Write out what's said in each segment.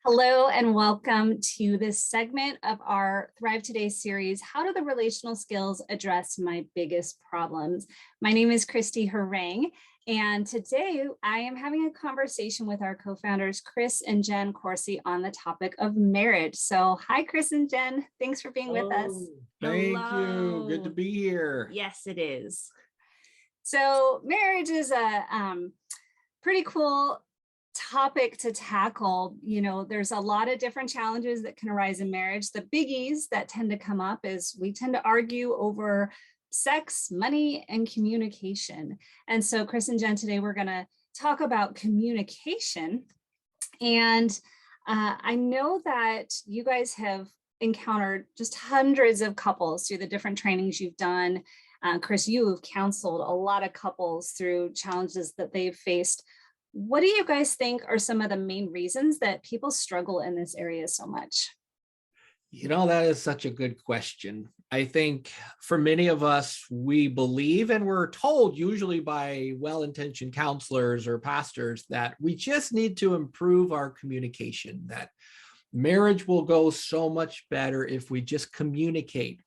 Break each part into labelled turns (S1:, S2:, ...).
S1: Hello and welcome to this segment of our Thrive Today series, How do the Relational Skills Address My Biggest Problems? My name is Christy Harang, and today I am having a conversation with our co-founders, Chris and Jen Corsi, on the topic of marriage. So hi, Chris and Jen. Thanks for being with us.
S2: Thank you. Good to be here.
S3: Yes, it is.
S1: So marriage is a pretty cool topic to tackle. You know, there's a lot of different challenges that can arise in marriage. The biggies that tend to come up is we tend to argue over sex, money, and communication. And so Chris and Jen, today we're going to talk about communication. And I know that you guys have encountered just hundreds of couples through the different trainings you've done. Chris, you have counseled a lot of couples through challenges that they've faced. What do you guys think are some of the main reasons that people struggle in this area so much?
S2: You know, that is such a good question. I think for many of us, we believe and we're told usually by well-intentioned counselors or pastors that we just need to improve our communication, that marriage will go so much better if we just communicate.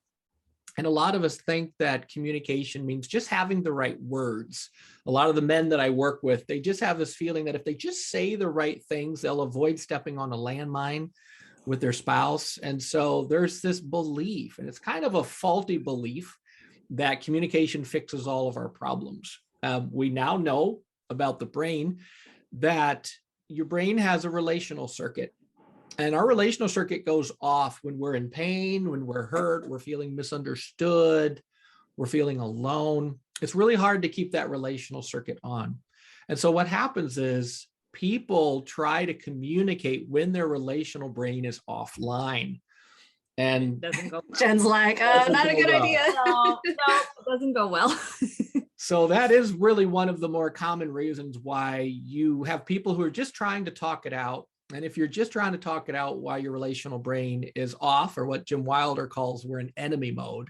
S2: And a lot of us think that communication means just having the right words. A lot of the men that I work with, they just have this feeling that if they just say the right things, they'll avoid stepping on a landmine with their spouse. And so there's this belief, and it's kind of a faulty belief, that communication fixes all of our problems. We now know about the brain that your brain has a relational circuit. And our relational circuit goes off when we're in pain, when we're hurt, we're feeling misunderstood, we're feeling alone. It's really hard to keep that relational circuit on. And so what happens is people try to communicate when their relational brain is offline. And
S3: Doesn't go well.
S1: Jen's like, not a good idea.
S3: No, it doesn't go well.
S2: So that is really one of the more common reasons why you have people who are just trying to talk it out. And if you're just trying to talk it out while your relational brain is off, or what Jim Wilder calls we're in enemy mode,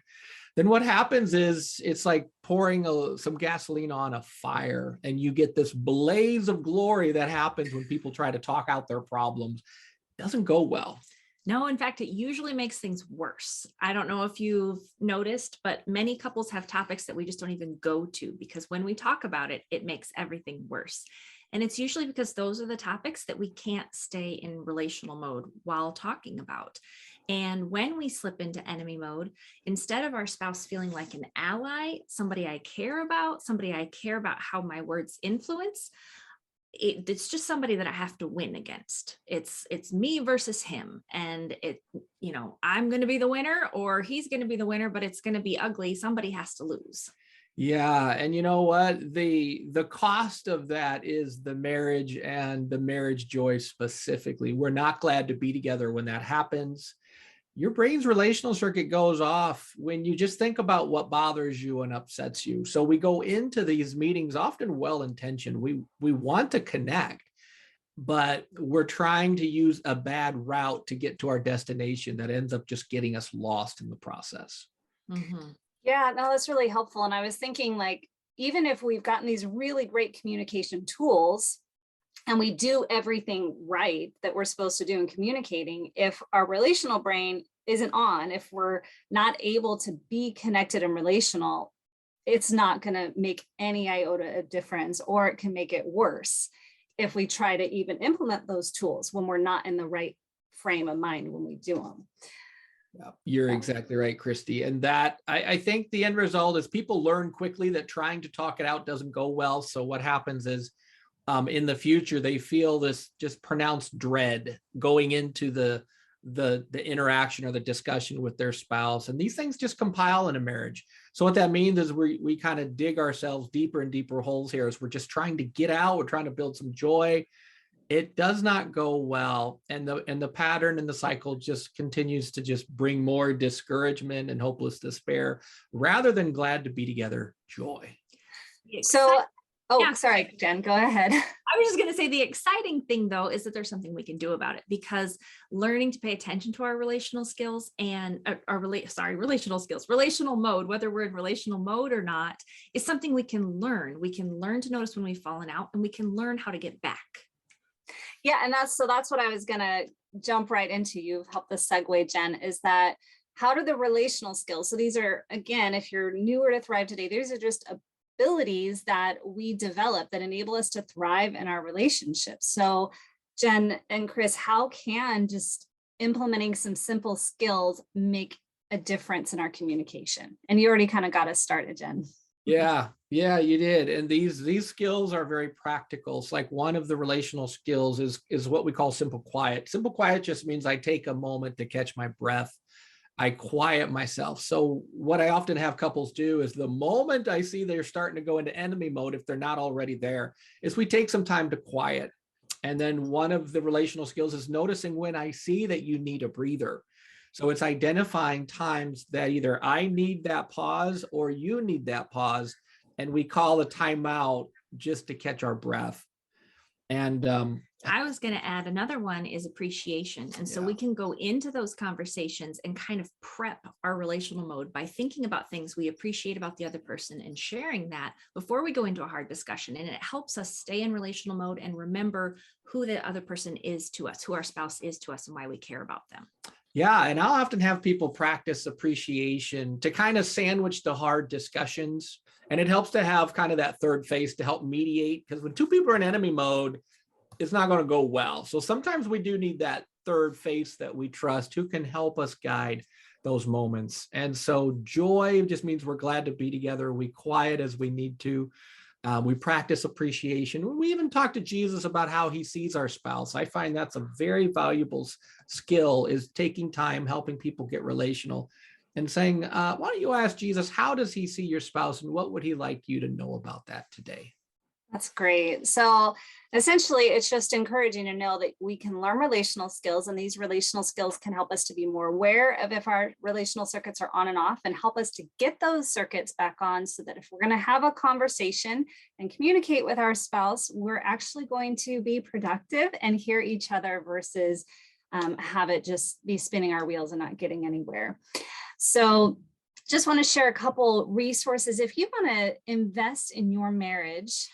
S2: then what happens is it's like pouring some gasoline on a fire, and you get this blaze of glory that happens when people try to talk out their problems. It doesn't go well.
S3: No, in fact, it usually makes things worse. I don't know if you've noticed, but many couples have topics that we just don't even go to, because when we talk about it, it makes everything worse. And it's usually because those are the topics that we can't stay in relational mode while talking about. And when we slip into enemy mode, instead of our spouse feeling like an ally, somebody I care about how my words influence, it's just somebody that I have to win against. It's me versus him. And I'm going to be the winner, or he's going to be the winner, but it's going to be ugly. Somebody has to lose.
S2: Yeah. And you know what? The cost of that is the marriage and the marriage joy specifically. We're not glad to be together when that happens. Your brain's relational circuit goes off when you just think about what bothers you and upsets you. So we go into these meetings often well-intentioned. We want to connect, but we're trying to use a bad route to get to our destination that ends up just getting us lost in the process.
S3: Mm-hmm.
S1: Yeah, no, that's really helpful. And I was thinking, like, even if we've gotten these really great communication tools and we do everything right that we're supposed to do in communicating, if our relational brain isn't on, if we're not able to be connected and relational, it's not going to make any iota of difference, or it can make it worse if we try to even implement those tools when we're not in the right frame of mind when we do them.
S2: Yeah, you're exactly right, Christy. And that I think the end result is people learn quickly that trying to talk it out doesn't go well. So what happens is in the future, they feel this just pronounced dread going into the interaction or the discussion with their spouse. And these things just compile in a marriage. So what that means is we kind of dig ourselves deeper and deeper holes here as we're just trying to get out. We're trying to build some joy. It does not go well. And the pattern and the cycle just continues to just bring more discouragement and hopeless despair rather than glad to be together joy.
S1: So, sorry, Jen, go ahead.
S3: I was just going to say the exciting thing, though, is that there's something we can do about it, because learning to pay attention to our relational skills and relational mode, whether we're in relational mode or not, is something we can learn. We can learn to notice when we've fallen out, and we can learn how to get back.
S1: Yeah, and that's what I was gonna jump right into. You've helped us segue, Jen, is that how do the relational skills? So these are, again, if you're newer to Thrive Today, these are just abilities that we develop that enable us to thrive in our relationships. So Jen and Chris, how can just implementing some simple skills make a difference in our communication? And you already kind of got us started, Jen.
S2: Yeah, you did. And these skills are very practical. It's like one of the relational skills is what we call simple quiet. Simple quiet just means I take a moment to catch my breath. I quiet myself. So what I often have couples do is the moment I see they're starting to go into enemy mode, if they're not already there, is we take some time to quiet. And then one of the relational skills is noticing when I see that you need a breather. So it's identifying times that either I need that pause or you need that pause. And we call a timeout just to catch our breath. And
S3: I was going to add another one is appreciation. And so we can go into those conversations and kind of prep our relational mode by thinking about things we appreciate about the other person and sharing that before we go into a hard discussion. And it helps us stay in relational mode and remember who the other person is to us, who our spouse is to us, and why we care about them.
S2: Yeah, and I'll often have people practice appreciation to kind of sandwich the hard discussions. And it helps to have kind of that third face to help mediate, because when two people are in enemy mode, it's not going to go well. So sometimes we do need that third face that we trust who can help us guide those moments. And so joy just means we're glad to be together. We quiet as we need to. We practice appreciation. We even talk to Jesus about how he sees our spouse. I find that's a very valuable skill, is taking time, helping people get relational and saying, why don't you ask Jesus, how does he see your spouse and what would he like you to know about that today?
S1: That's great. So essentially, it's just encouraging to know that we can learn relational skills, and these relational skills can help us to be more aware of if our relational circuits are on and off, and help us to get those circuits back on, so that if we're going to have a conversation and communicate with our spouse, we're actually going to be productive and hear each other versus have it just be spinning our wheels and not getting anywhere. So just want to share a couple resources. If you want to invest in your marriage,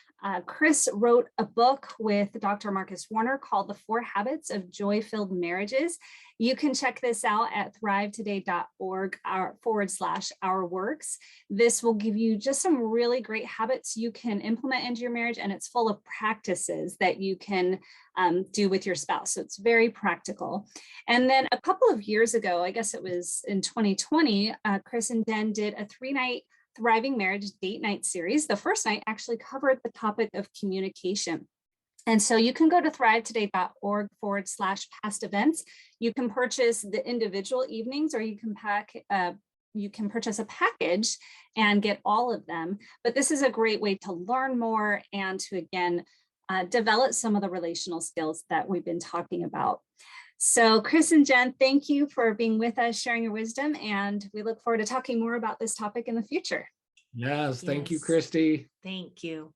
S1: Chris wrote a book with Dr. Marcus Warner called The 4 Habits of Joy-Filled Marriages. You can check this out at thrivetoday.org/ourworks. This will give you just some really great habits you can implement into your marriage, and it's full of practices that you can do with your spouse. So it's very practical. And then a couple of years ago, I guess it was in 2020, Chris and Jen did a 3-night Thriving Marriage date night series. The first night actually covered the topic of communication. And so you can go to thrivetoday.org/past events. You can purchase the individual evenings, or you can purchase a package and get all of them. But this is a great way to learn more and to, again, develop some of the relational skills that we've been talking about. So Chris and Jen, thank you for being with us, sharing your wisdom, and we look forward to talking more about this topic in the future.
S2: Yes, thank you, Christy.
S3: Thank you.